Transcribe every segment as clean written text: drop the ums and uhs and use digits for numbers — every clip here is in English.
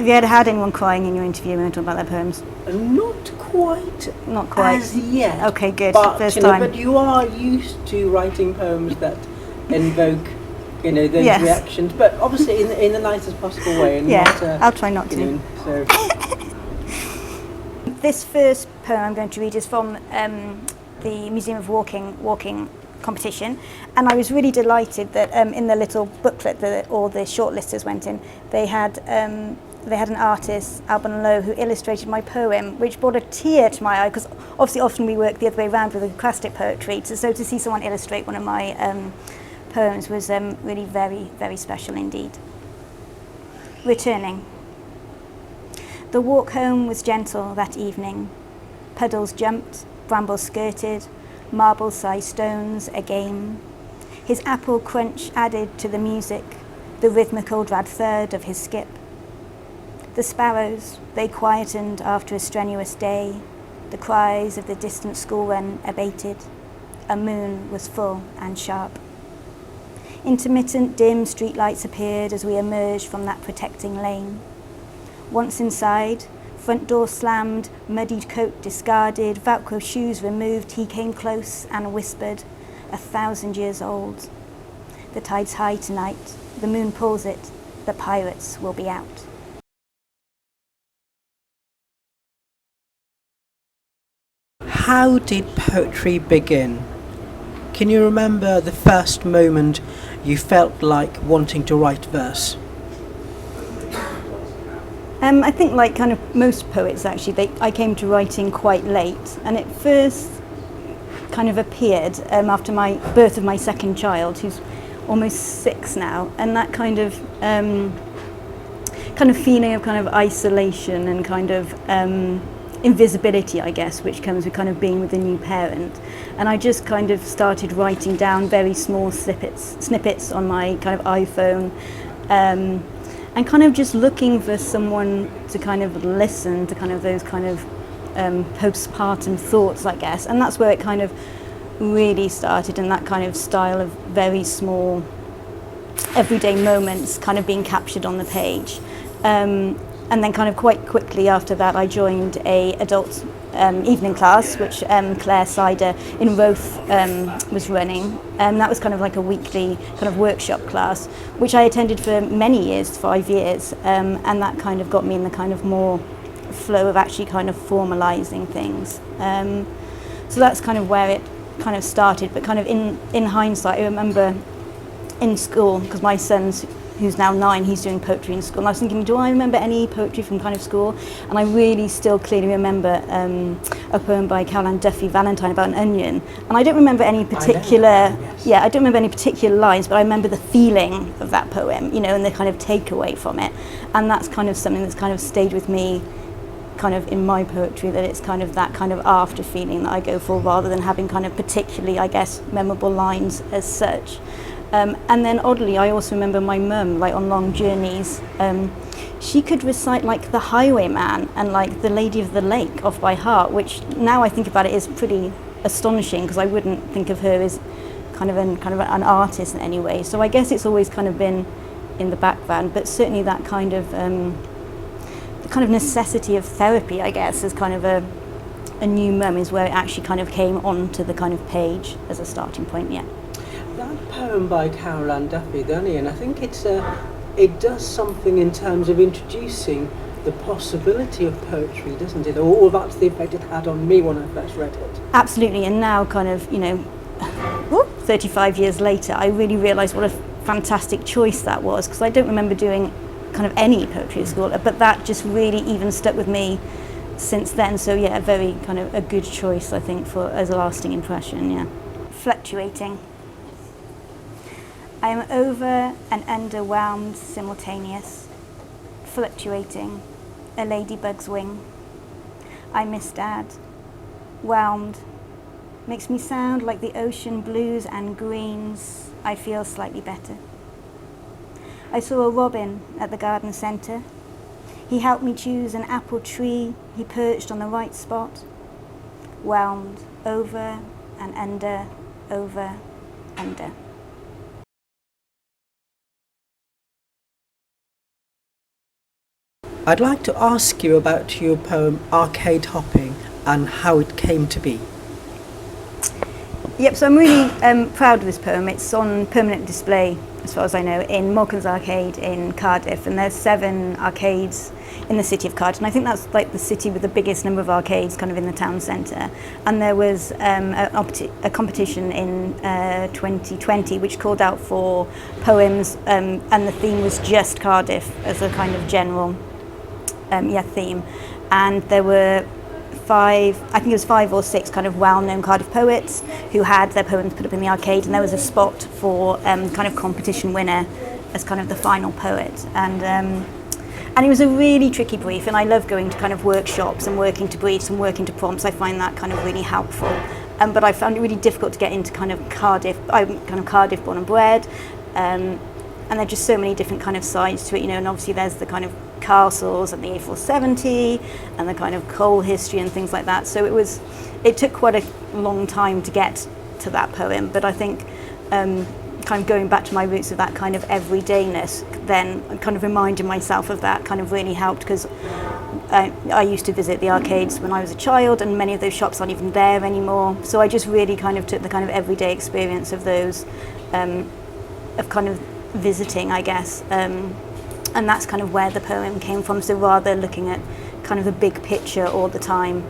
you ever had anyone crying in your interview when talking about their poems? Not quite. Not quite. As yet. Okay, good. But, First time. But you are used to writing poems that invoke, those Yes. reactions. But obviously in the nicest possible way. And Yeah, not, I'll try not to. So. This first poem I'm going to read is from the Museum of Walking competition, and I was really delighted that in the little booklet that all the shortlisters went in, they had an artist, Alban Lowe, who illustrated my poem, which brought a tear to my eye, because obviously often we work the other way around with acrostic poetry, so to see someone illustrate one of my poems was really very, very special indeed. Returning. The walk home was gentle that evening. Puddles jumped, brambles skirted, marble-sized stones a game. His apple crunch added to the music, the rhythmical drab third of his skip. The sparrows, they quietened after a strenuous day. The cries of the distant school run abated. A moon was full and sharp. Intermittent dim streetlights appeared as we emerged from that protecting lane. Once inside, front door slammed, muddied coat discarded, Velcro shoes removed, he came close and whispered, 1,000 years old. The tide's high tonight, the moon pulls it, the pirates will be out. How did poetry begin? Can you remember the first moment you felt like wanting to write verse? I think, like kind of most poets, actually, I came to writing quite late, and it first kind of appeared after my birth of my second child, who's almost 6 now, and that kind of feeling of kind of isolation and kind of invisibility, I guess, which comes with kind of being with a new parent. And I just kind of started writing down very small snippets on my kind of iPhone, and kind of just looking for someone to kind of listen to kind of those kind of postpartum thoughts, I guess. And that's where it kind of really started, in that kind of style of very small everyday moments kind of being captured on the page. And then kind of quite quickly after that, I joined a adult evening class, which Claire Sider in Roath was running. That was kind of like a weekly kind of workshop class, which I attended for many years, 5 years, and that kind of got me in the kind of more flow of actually kind of formalising things. So that's kind of where it kind of started, but kind of in hindsight, I remember in school, because my son's, who's now 9, he's doing poetry in school, and I was thinking, do I remember any poetry from kind of school? And I really still clearly remember a poem by Caroline Duffy, Valentine, about an onion. And I don't remember any particular, I don't remember any particular lines, but I remember the feeling of that poem, and the kind of takeaway from it. And that's kind of something that's kind of stayed with me kind of in my poetry, that it's kind of that kind of after feeling that I go for, rather than having kind of particularly, I guess, memorable lines as such. And then oddly, I also remember my mum, like on long journeys, she could recite like The Highwayman and like The Lady of the Lake off by heart, which now I think about it is pretty astonishing, because I wouldn't think of her as kind of an artist in any way. So I guess it's always kind of been in the background, but certainly that kind of the kind of necessity of therapy, I guess, as kind of a new mum, is where it actually kind of came onto the kind of page as a starting point. Yeah. That poem by Caroline Duffy, The Onion, I think it does something in terms of introducing the possibility of poetry, doesn't it? Or that's the effect it had on me when I first read it. Absolutely, and now kind of, 35 years later, I really realise what a fantastic choice that was, because I don't remember doing kind of any poetry at school, but that just really even stuck with me since then. So yeah, a very kind of a good choice, I think, for as a lasting impression. Yeah. Fluctuating. I am over and underwhelmed, simultaneous, fluctuating, a ladybug's wing. I miss Dad, whelmed, makes me sound like the ocean blues and greens. I feel slightly better. I saw a robin at the garden centre. He helped me choose an apple tree. He perched on the right spot. Whelmed, over and under, over, under. I'd like to ask you about your poem Arcade Hopping and how it came to be. Yep, so I'm really proud of this poem. It's on permanent display, as far as I know, in Morgan's Arcade in Cardiff, and there's 7 arcades in the city of Cardiff, and I think that's like the city with the biggest number of arcades kind of in the town centre. And there was a competition in 2020 which called out for poems, and the theme was just Cardiff as a kind of general theme. And there were 5 or 6 kind of well-known Cardiff poets who had their poems put up in the arcade, and there was a spot for kind of competition winner as kind of the final poet. And it was a really tricky brief, and I love going to kind of workshops and working to briefs and working to prompts. I find that kind of really helpful. But I found it really difficult to get into kind of Cardiff. I'm kind of Cardiff born and bred, and there are just so many different kind of sides to it, you know, and obviously there's the kind of castles and the A470 and the kind of coal history and things like that. So it took quite a long time to get to that poem, but I think kind of going back to my roots of that kind of everydayness, then kind of reminding myself of that kind of really helped, because I used to visit the arcades when I was a child, and many of those shops aren't even there anymore. So I just really kind of took the kind of everyday experience of those, of kind of visiting, I guess, and that's kind of where the poem came from. So rather looking at kind of the big picture all the time,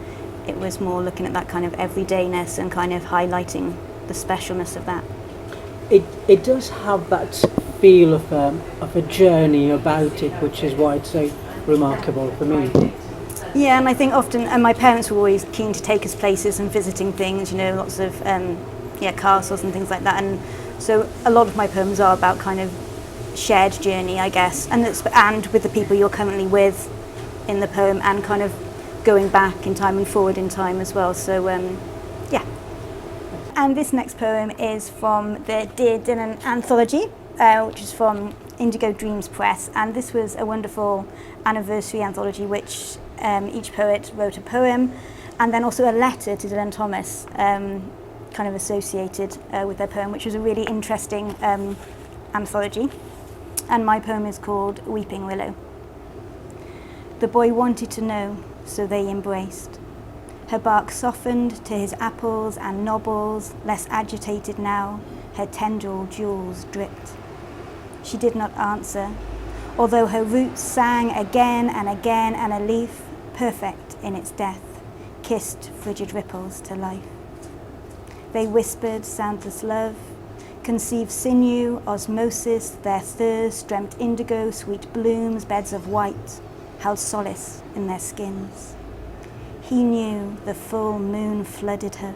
it was more looking at that kind of everydayness and kind of highlighting the specialness of that. It does have that feel of a journey about it, which is why it's so remarkable for me. Yeah, and I think often, and my parents were always keen to take us places and visiting things, you know, lots of castles and things like that. And so a lot of my poems are about kind of shared journey, I guess, and with the people you're currently with in the poem, and kind of going back in time and forward in time as well. So yeah. And this next poem is from the Dear Dylan anthology, which is from Indigo Dreams Press, and this was a wonderful anniversary anthology which each poet wrote a poem and then also a letter to Dylan Thomas kind of associated with their poem, which was a really interesting anthology. And my poem is called Weeping Willow. The boy wanted to know, so they embraced. Her bark softened to his apples and nobbles, less agitated now, her tendril jewels dripped. She did not answer, although her roots sang again, and a leaf, perfect in its death, kissed frigid ripples to life. They whispered soundless love, conceived sinew, osmosis, their thirst, dreamt indigo, sweet blooms, beds of white, held solace in their skins. He knew the full moon flooded her,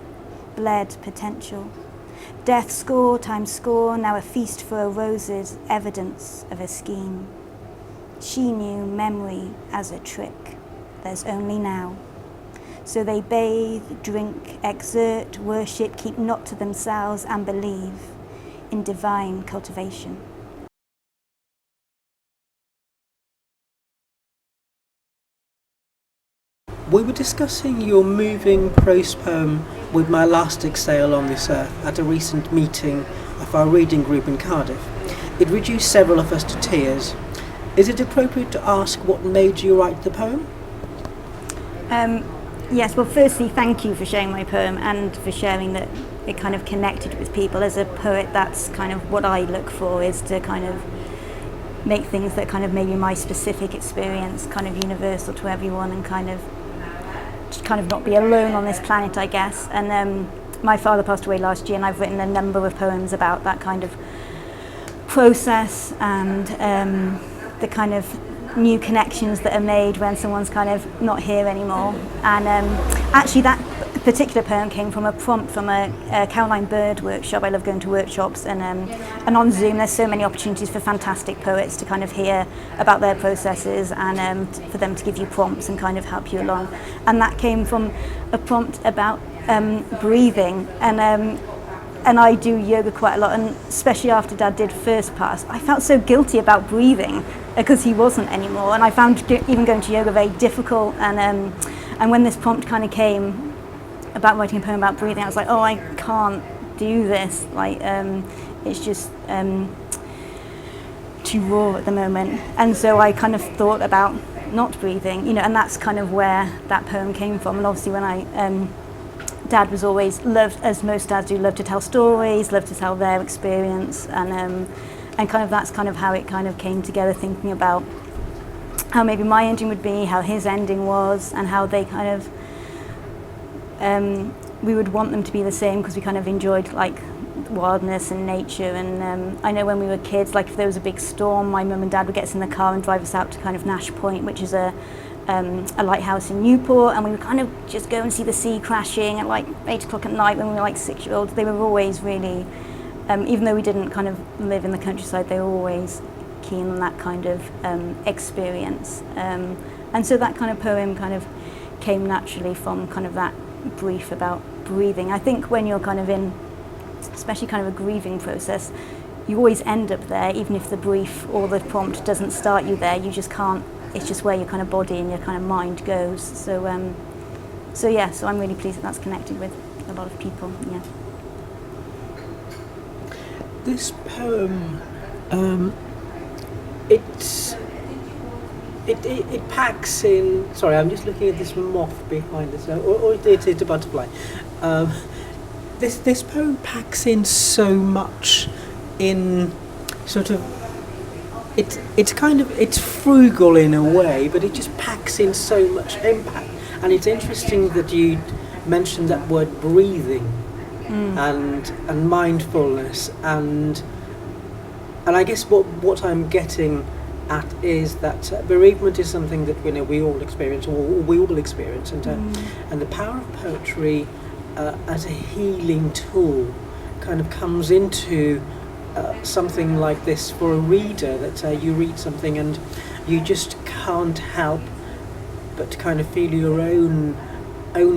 bled potential. Death score times score, now a feast for her roses, evidence of a scheme. She knew memory as a trick, there's only now. So they bathe, drink, exert, worship, keep not to themselves, and believe in divine cultivation. We were discussing your moving prose poem With My Last Exhale on This Earth at a recent meeting of our reading group in Cardiff. It reduced several of us to tears. Is it appropriate to ask what made you write the poem? Yes, well, firstly, thank you for sharing my poem and for sharing that it kind of connected with people. As a poet, that's kind of what I look for, is to kind of make things that kind of maybe my specific experience kind of universal to everyone, and kind of not be alone on this planet, I guess. And my father passed away last year, and I've written a number of poems about that kind of process and the kind of new connections that are made when someone's kind of not here anymore. And actually that particular poem came from a prompt from a Caroline Bird workshop. I love going to workshops, and on Zoom there's so many opportunities for fantastic poets to kind of hear about their processes, and for them to give you prompts and kind of help you along. And that came from a prompt about breathing, and I do yoga quite a lot, and especially after Dad did first pass, I felt so guilty about breathing because he wasn't anymore, and I found even going to yoga very difficult. And when this prompt kind of came about writing a poem about breathing, I was like, oh, I can't do this. Like, it's just too raw at the moment. And so I kind of thought about not breathing, you know, and that's kind of where that poem came from. And obviously when Dad was always loved, as most dads do, loved to tell stories, loved to tell their experience, and kind of that's kind of how it kind of came together, thinking about how maybe my ending would be, how his ending was, and how they kind of, we would want them to be the same because we kind of enjoyed like wildness and nature. And I know when we were kids, like if there was a big storm, my mum and dad would get us in the car and drive us out to kind of Nash Point, which is a lighthouse in Newport, and we would kind of just go and see the sea crashing at like 8 o'clock at night when we were like 6-year-olds. They were always really, even though we didn't kind of live in the countryside, they were always keen on that kind of experience. And so that kind of poem kind of came naturally from kind of that brief about breathing. I think when you're kind of in, especially kind of a grieving process, you always end up there, even if the brief or the prompt doesn't start you there. You just can't, it's just where your kind of body and your kind of mind goes. So yeah, so I'm really pleased that that's connected with a lot of people, yeah. This poem, it packs in. Sorry, I'm just looking at this moth behind us, or it's a butterfly. This poem packs in so much in sort of. It's frugal in a way, but it just packs in so much impact. And it's interesting that you mentioned that word breathing and mindfulness, and I guess what I'm getting at is that bereavement is something that we all experience, or we all experience, and the power of poetry as a healing tool kind of comes into something like this for a reader, that you read something and you just can't help but to kind of feel your own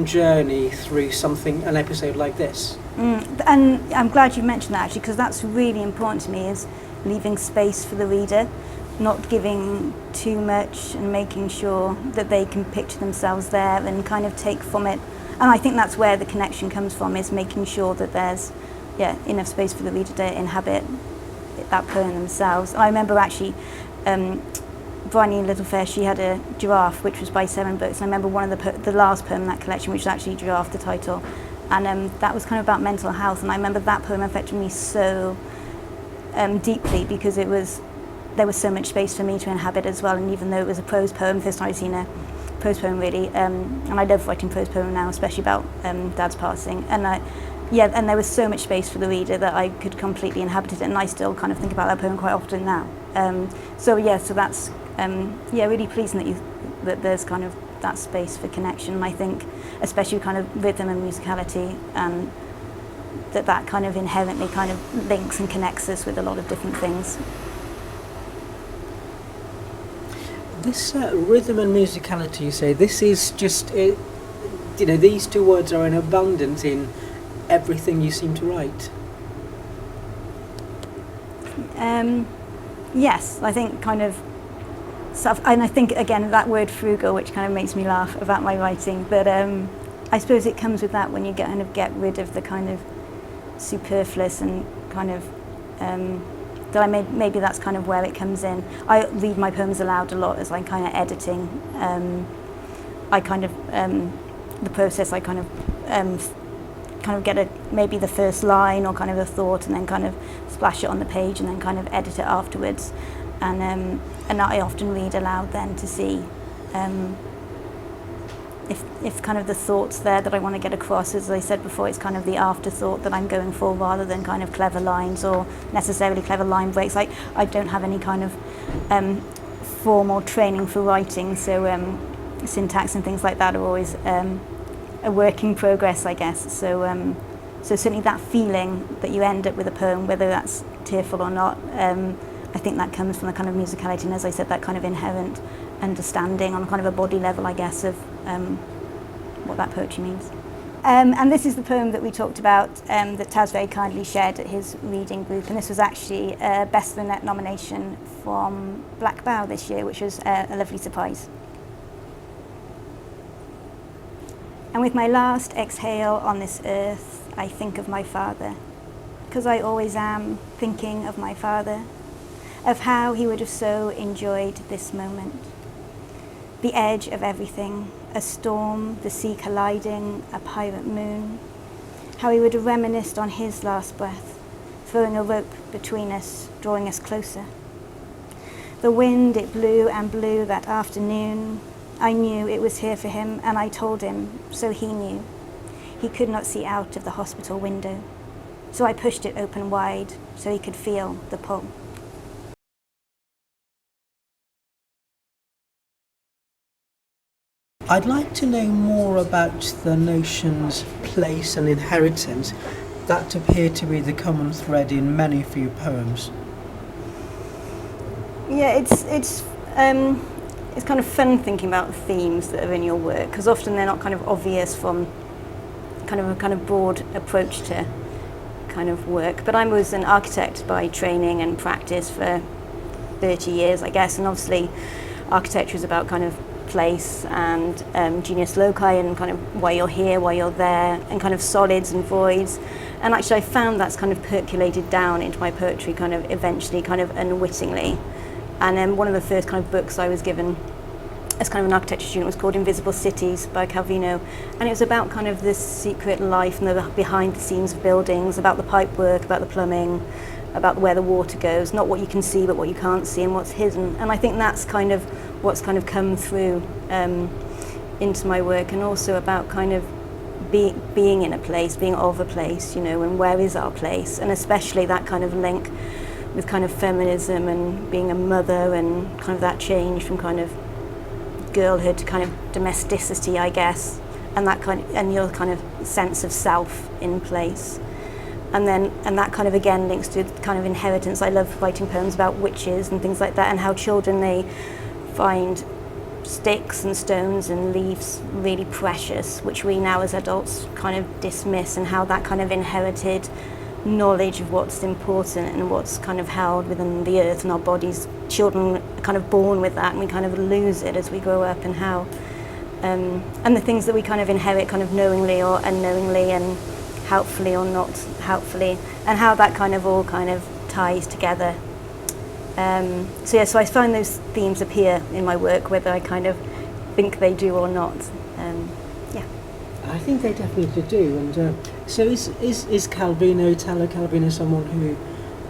journey through an episode like this. And I'm glad you mentioned that, actually, because that's really important to me, is leaving space for the reader, not giving too much, and making sure that they can picture themselves there and kind of take from it. And I think that's where the connection comes from, is making sure that there's enough space for the reader to inhabit that poem themselves. I remember actually Bryony Littlefair, she had a giraffe which was by 7 books, and I remember one of the last poem in that collection, which was actually Giraffe, the title, and that was kind of about mental health, and I remember that poem affected me so deeply, because there was so much space for me to inhabit as well. And even though it was a prose poem, first time I've seen a prose poem really, and I love writing prose poem now, especially about Dad's passing, and and there was so much space for the reader that I could completely inhabit it, and I still kind of think about that poem quite often now. So that's really pleasing that there's kind of that space for connection. And I think especially kind of rhythm and musicality, and that kind of inherently kind of links and connects us with a lot of different things. This rhythm and musicality, you say, this is just, these two words are in abundance in everything you seem to write. Yes, I think kind of stuff, and I think again that word frugal, which kind of makes me laugh about my writing, but I suppose it comes with that, when you get rid of the kind of superfluous, and kind of maybe that's kind of where it comes in. I read my poems aloud a lot as I'm kind of editing. I kind of the process, I kind of get maybe the first line or kind of a thought, and then kind of splash it on the page, and then kind of edit it afterwards. And I often read aloud then to see if kind of the thoughts there that I want to get across, as I said before, it's kind of the afterthought that I'm going for, rather than kind of clever lines or necessarily clever line breaks. I don't have any kind of formal training for writing, so syntax and things like that are always a work in progress, I guess. So certainly that feeling that you end up with a poem, whether that's tearful or not, I think that comes from the kind of musicality, and as I said, that kind of inherent understanding on kind of a body level, I guess, of what that poetry means. And this is the poem that we talked about, that Taz very kindly shared at his reading group, and this was actually a Best of the Net nomination from Black Bough this year, which was a lovely surprise. And with my last exhale on this earth, I think of my father, because I always am thinking of my father, of how he would have so enjoyed this moment. the edge of everything, a storm, the sea colliding, a pirate moon. How he would reminisce on his last breath, throwing a rope between us, drawing us closer. The wind, it blew and blew that afternoon. I knew it was here for him, and I told him, so he knew. He could not see out of the hospital window, so I pushed it open wide so he could feel the pull. I'd like to know more about the notions place and inheritance that appear to be the common thread in many of your poems. Yeah, it's kind of fun thinking about the themes that are in your work, because often they're not kind of obvious from kind of broad approach to kind of work. But I was an architect by training and practice for 30 years, I guess, and obviously architecture is about kind of place and genius loci and kind of why you're here, why you're there, and kind of solids and voids. And actually I found that's kind of percolated down into my poetry kind of eventually, kind of unwittingly. And then one of the first kind of books I was given as kind of an architecture student was called Invisible Cities by Calvino, and it was about kind of the secret life and the behind the scenes of buildings, about the pipework, about the plumbing, about where the water goes, not what you can see but what you can't see and what's hidden. And I think that's kind of what's kind of come through into my work, and also about kind of being in a place, being of a place, you know, and where is our place, and especially that kind of link with kind of feminism and being a mother and kind of that change from kind of girlhood to kind of domesticity, I guess, and that kind of, and your kind of sense of self in place. And that kind of again links to kind of inheritance. I love writing poems about witches and things like that, and how children, they find sticks and stones and leaves really precious, which we now as adults kind of dismiss, and how that kind of inherited knowledge of what's important and what's kind of held within the earth and our bodies, children are kind of born with that and we kind of lose it as we grow up, and how and the things that we kind of inherit kind of knowingly or unknowingly, and helpfully or not helpfully, and how that kind of all kind of ties together. So I find those themes appear in my work, whether I kind of think they do or not. I think they definitely do. And so is Calvino, Italo Calvino, someone who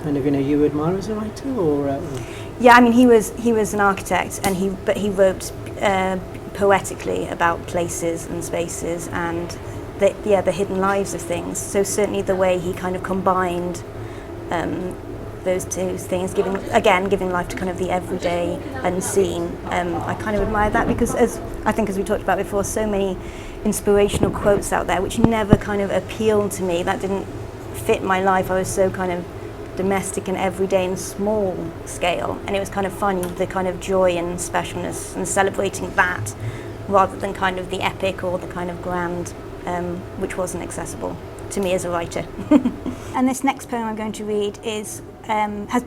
kind of, you know, you admire as a writer, or? Yeah, I mean, he was an architect, and he wrote poetically about places and spaces and the hidden lives of things. So certainly the way he kind of combined those two things, giving life to kind of the everyday unseen. I kind of admire that, because as we talked about before, so many inspirational quotes out there which never kind of appealed to me. That didn't fit my life. I was so kind of domestic and everyday and small scale, and it was kind of finding the kind of joy and specialness and celebrating that, rather than kind of the epic or the kind of grand, which wasn't accessible to me as a writer. And this next poem I'm going to read has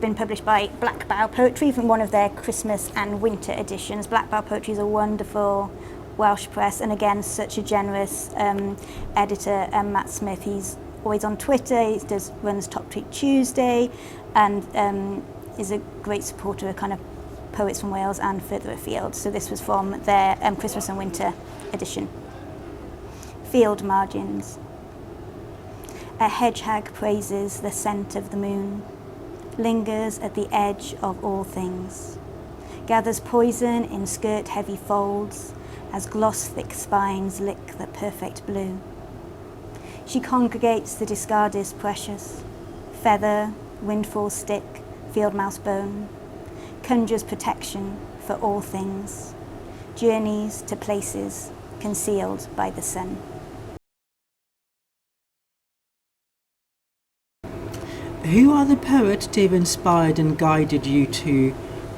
been published by Black Bough Poetry from one of their Christmas and winter editions. Black Bough Poetry is a wonderful Welsh press, and again such a generous editor, Matt Smith. He's always on Twitter, he runs Top Tweet Tuesday, and is a great supporter of kind of poets from Wales and further afield. So this was from their Christmas and winter edition. Field margins. A hedgehog praises the scent of the moon, lingers at the edge of all things, gathers poison in skirt-heavy folds, as gloss-thick spines lick the perfect blue. She congregates the discarded precious, feather, windfall stick, field mouse bone, conjures protection for all things, journeys to places concealed by the sun. Who are the poets that have inspired and guided you to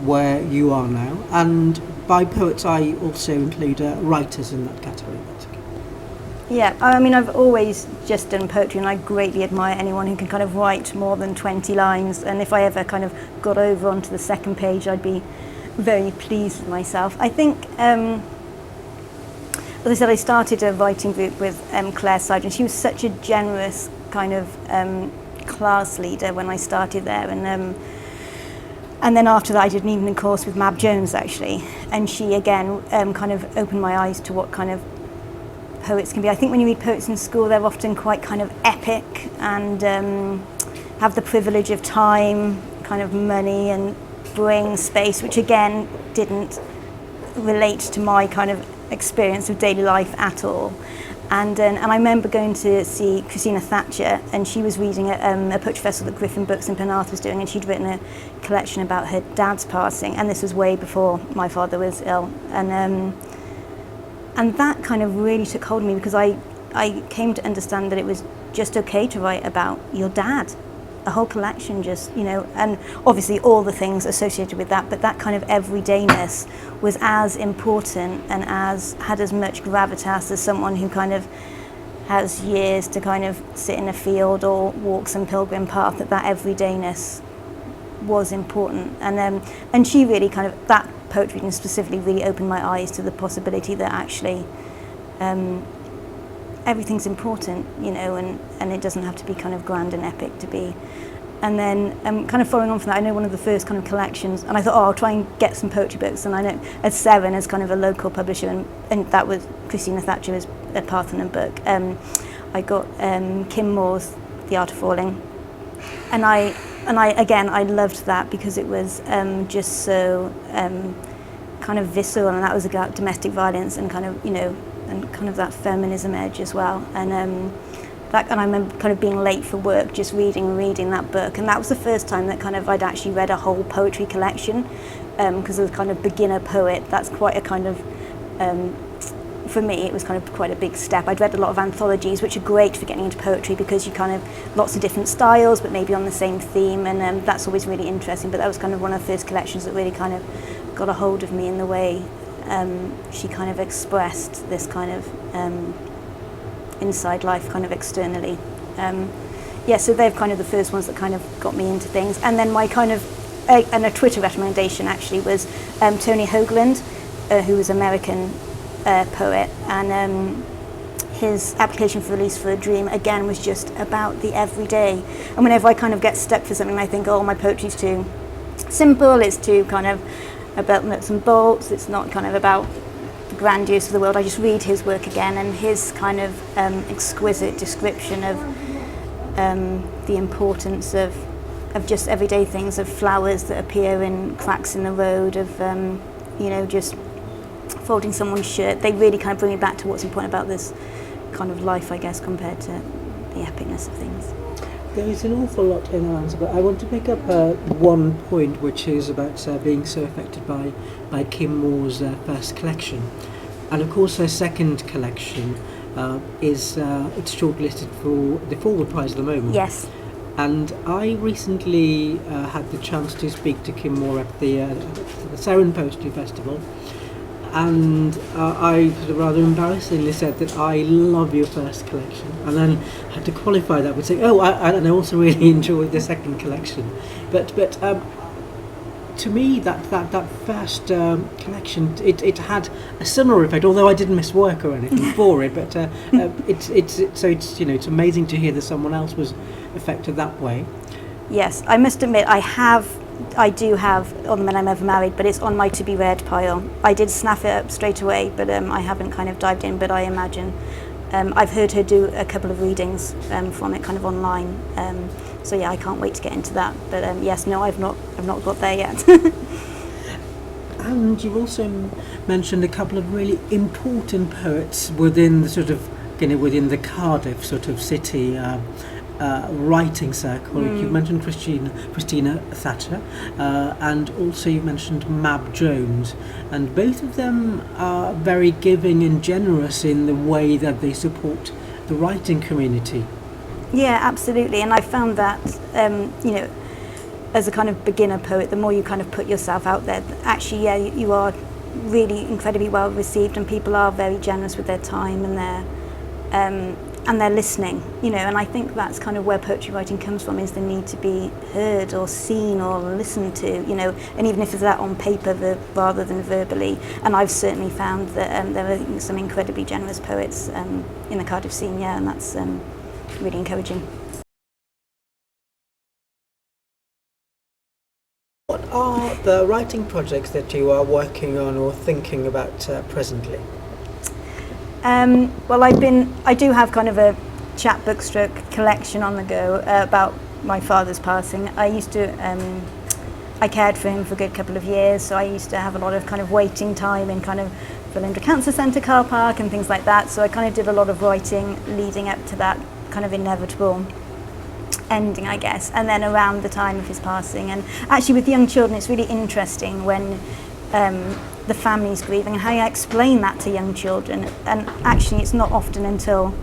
where you are now? And by poets, I also include writers in that category. Yeah, I mean, I've always just done poetry, and I greatly admire anyone who can kind of write more than 20 lines. And if I ever kind of got over onto the second page, I'd be very pleased with myself. I think, as I said, I started a writing group with Claire Sargent. She was such a generous kind of class leader when I started there, and And then after that I did an evening course with Mab Jones actually, and she again kind of opened my eyes to what kind of poets can be. I think when you read poets in school they're often quite kind of epic and have the privilege of time, kind of money and brain space, which again didn't relate to my kind of experience of daily life at all. And I remember going to see Christina Thatcher, and she was reading a poetry festival that Griffin Books in Penarth was doing, and she'd written a collection about her dad's passing, and this was way before my father was ill. And that kind of really took hold of me, because I came to understand that it was just okay to write about your dad. A whole collection, just, you know, and obviously all the things associated with that, but that kind of everydayness was as important and had as much gravitas as someone who kind of has years to kind of sit in a field or walk some pilgrim path, that everydayness was important. And she really kind of, that poetry reading specifically really opened my eyes to the possibility that actually everything's important, you know, and it doesn't have to be kind of grand and epic to be. And then kind of following on from that, I know one of the first kind of collections, and I thought, I'll try and get some poetry books. And I know at Seven, as kind of a local publisher, and that was Christina Thatcher's a Parthenon book, I got Kim Moore's The Art of Falling. And I loved that because it was just so kind of visceral, and that was about domestic violence and kind of, you know, and kind of that feminism edge as well. And I remember kind of being late for work, just reading that book, and that was the first time that kind of I'd actually read a whole poetry collection, because as a kind of beginner poet, that's quite a kind of, for me, it was kind of quite a big step. I'd read a lot of anthologies, which are great for getting into poetry because you kind of, lots of different styles, but maybe on the same theme, and that's always really interesting. But that was kind of one of the first collections that really kind of got a hold of me in the way she kind of expressed this kind of inside life kind of externally. So they're kind of the first ones that kind of got me into things. And then my kind of, and a Twitter recommendation actually was Tony Hoagland, who was an American poet, and his application for release for a dream again was just about the everyday. And whenever I kind of get stuck for something, I think, oh, my poetry's too simple, it's too kind of about nuts and bolts, it's not kind of about the grandiose of the world. I just read his work again, and his kind of exquisite description of the importance of just everyday things, of flowers that appear in cracks in the road, of you know, just folding someone's shirt. They really kind of bring me back to what's important about this kind of life, I guess, compared to the epicness of things. There is an awful lot in our answer, but I want to pick up one point, which is about being so affected by Kim Moore's first collection. And of course her second collection is it's shortlisted for the Fulwood Prize at the moment. Yes. And I recently had the chance to speak to Kim Moore at the Sarin Poetry Festival, and I rather embarrassingly said that I love your first collection, and then had to qualify that with saying, and I also really enjoyed the second collection. But to me, that first collection, it had a similar effect, although I didn't miss work or anything for it. But it's you know, it's amazing to hear that someone else was affected that way. Yes, I must admit I do have All the Men I'm Ever Married, but it's on my to be read pile. I did snap it up straight away, but I haven't kind of dived in. But I imagine I've heard her do a couple of readings from it kind of online. So yeah, I can't wait to get into that. But yes, no, I've not got there yet. And you also mentioned a couple of really important poets within the sort of, you know, within the Cardiff sort of city writing circle. You mentioned Christina Thatcher, and also you mentioned Mab Jones, and both of them are very giving and generous in the way that they support the writing community. Yeah, absolutely. And I found that, you know, as a kind of beginner poet, the more you kind of put yourself out there, actually, yeah, you are really incredibly well received, and people are very generous with their time and they're listening, you know. And I think that's kind of where poetry writing comes from, is the need to be heard or seen or listened to, you know, and even if it's that on paper rather than verbally. And I've certainly found that there are some incredibly generous poets in the Cardiff scene, yeah, and that's really encouraging. What are the writing projects that you are working on or thinking about presently? Well, I do have kind of a chapbook stroke collection on the go about my father's passing. I cared for him for a good couple of years, so I used to have a lot of kind of waiting time in kind of Philandra Cancer Centre car park and things like that. So I kind of did a lot of writing leading up to that kind of inevitable ending, I guess. And then around the time of his passing, and actually with young children, it's really interesting when the family's grieving and how you explain that to young children. And actually, it's not often until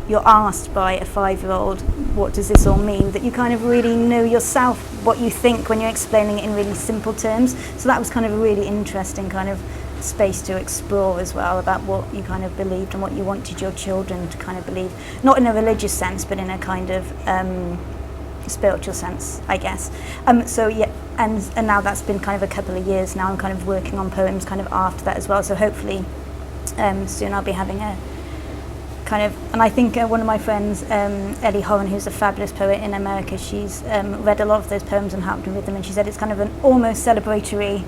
you're asked by a 5-year-old, what does this all mean, that you kind of really know yourself what you think when you're explaining it in really simple terms. So that was kind of a really interesting kind of space to explore as well, about what you kind of believed and what you wanted your children to kind of believe, not in a religious sense, but in a kind of spiritual sense, I guess. So yeah, and now that's been kind of a couple of years now. I'm kind of working on poems kind of after that as well. So hopefully soon I'll be having a kind of, and I think one of my friends, Ellie Horan, who's a fabulous poet in America, she's read a lot of those poems and helped me with them, and she said it's kind of an almost celebratory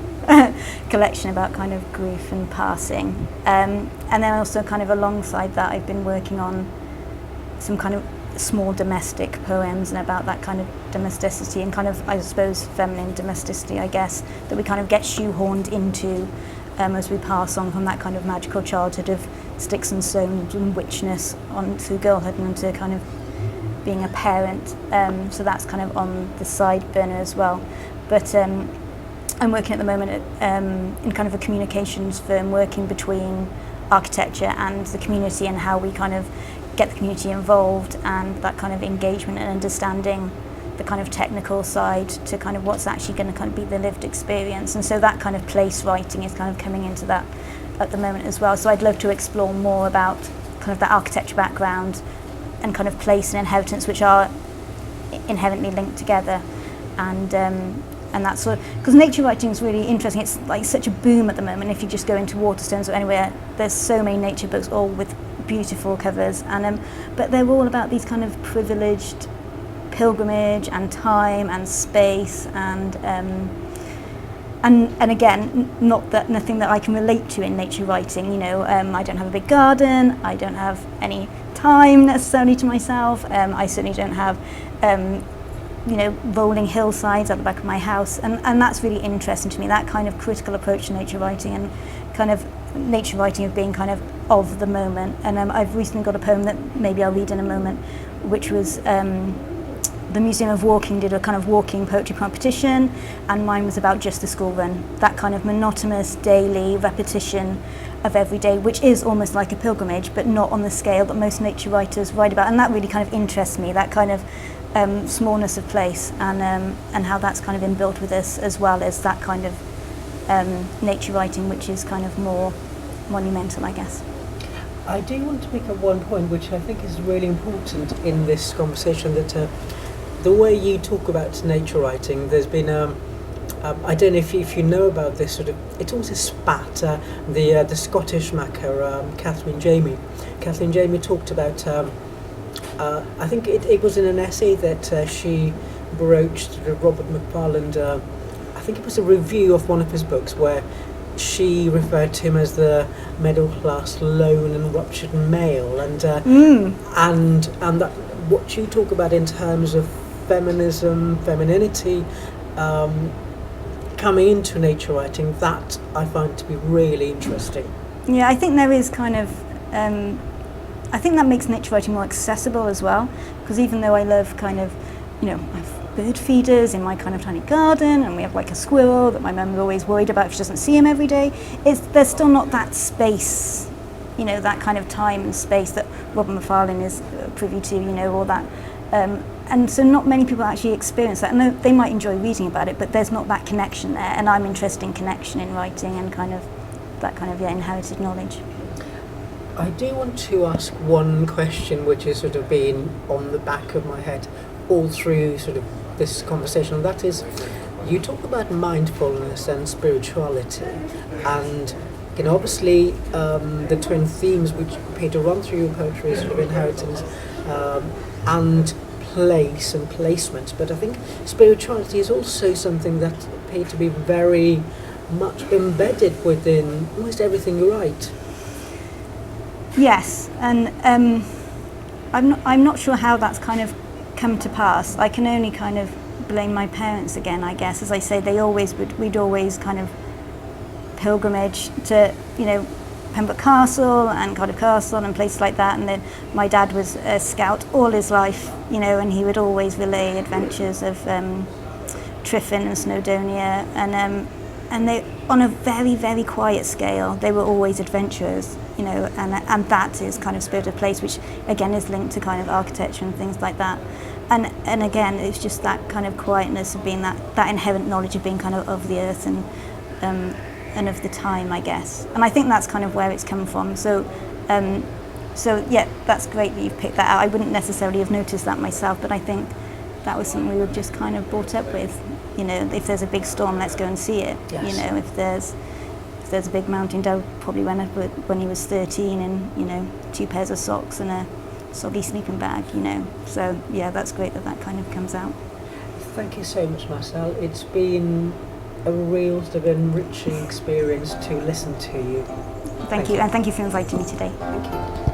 collection about kind of grief and passing. And then also kind of alongside that, I've been working on some kind of small domestic poems and about that kind of domesticity and kind of, I suppose, feminine domesticity, I guess, that we kind of get shoehorned into as we pass on from that kind of magical childhood of sticks and stones and witchness onto girlhood and into kind of being a parent. So that's kind of on the side burner as well. But I'm working at the moment in kind of a communications firm, working between architecture and the community, and how we kind of get the community involved and that kind of engagement and understanding the kind of technical side to kind of what's actually going to kind of be the lived experience. And so that kind of place writing is kind of coming into that at the moment as well. So I'd love to explore more about kind of the architecture background and kind of place and inheritance, which are inherently linked together. And that's sort of, because nature writing is really interesting. It's like such a boom at the moment. If you just go into Waterstones or anywhere, there's so many nature books, all with beautiful covers, and but they're all about these kind of privileged pilgrimage and time and space and again, nothing that I can relate to in nature writing. You know, I don't have a big garden. I don't have any time necessarily to myself. I certainly don't have you know, rolling hillsides at the back of my house, and that's really interesting to me, that kind of critical approach to nature writing and kind of nature writing of being kind of the moment. And I've recently got a poem that maybe I'll read in a moment, which was the Museum of Walking did a kind of walking poetry competition, and mine was about just the school run, that kind of monotonous daily repetition of every day, which is almost like a pilgrimage, but not on the scale that most nature writers write about. And that really kind of interests me, that kind of smallness of place, and how that's kind of inbuilt with us, as well as that kind of nature writing, which is kind of more monumental, I guess. I do want to make up one point which I think is really important in this conversation, that the way you talk about nature writing, there's been I don't know if you know about this sort of, it's always a spat, the Scottish macker Catherine Jamie talked about I think it was in an essay that she broached to Robert McFarland. I think it was a review of one of his books where she referred to him as the middle class, lone and ruptured male, and that what you talk about in terms of feminism, femininity, coming into nature writing, that I find to be really interesting. Yeah, I think there is kind of I think that makes nature writing more accessible as well, because even though I love kind of, you know, I have bird feeders in my kind of tiny garden, and we have like a squirrel that my mum is always worried about if she doesn't see him every day, there's still not that space, you know, that kind of time and space that Robert McFarlane is privy to, you know, or that, and so not many people actually experience that, and they might enjoy reading about it, but there's not that connection there, and I'm interested in connection in writing and kind of that kind of inherited knowledge. I do want to ask one question which has sort of been on the back of my head all through sort of this conversation, and that is, you talk about mindfulness and spirituality, and you know, obviously the twin themes which appear to run through your poetry is sort of inheritance and place and placement, but I think spirituality is also something that appeared to be very much embedded within almost everything you write. Yes, and I'm not sure how that's kind of come to pass. I can only kind of blame my parents again, I guess. As I say, we'd always kind of pilgrimage to, Pembroke Castle and Cardiff Castle and places like that. And then my dad was a scout all his life, and he would always relay adventures of Tryfan and Snowdonia, and they, on a very, very quiet scale, they were always adventurers, and that is kind of spirit of place, which again is linked to kind of architecture and things like that. And again, it's just that kind of quietness of being that inherent knowledge of being kind of the earth and of the time, I guess. And I think that's kind of where it's come from. So yeah, that's great that you've picked that out. I wouldn't necessarily have noticed that myself, but I think that was something we were just kind of brought up with. If there's a big storm, let's go and see it. Yes. If there's a big mountain, Dad probably went up when he was 13 and, 2 pairs of socks and a soggy sleeping bag, So yeah, that's great that kind of comes out. Thank you so much, Marcelle. It's been a real sort of enriching experience to listen to you. Thank you, and thank you for inviting me today. Thank you.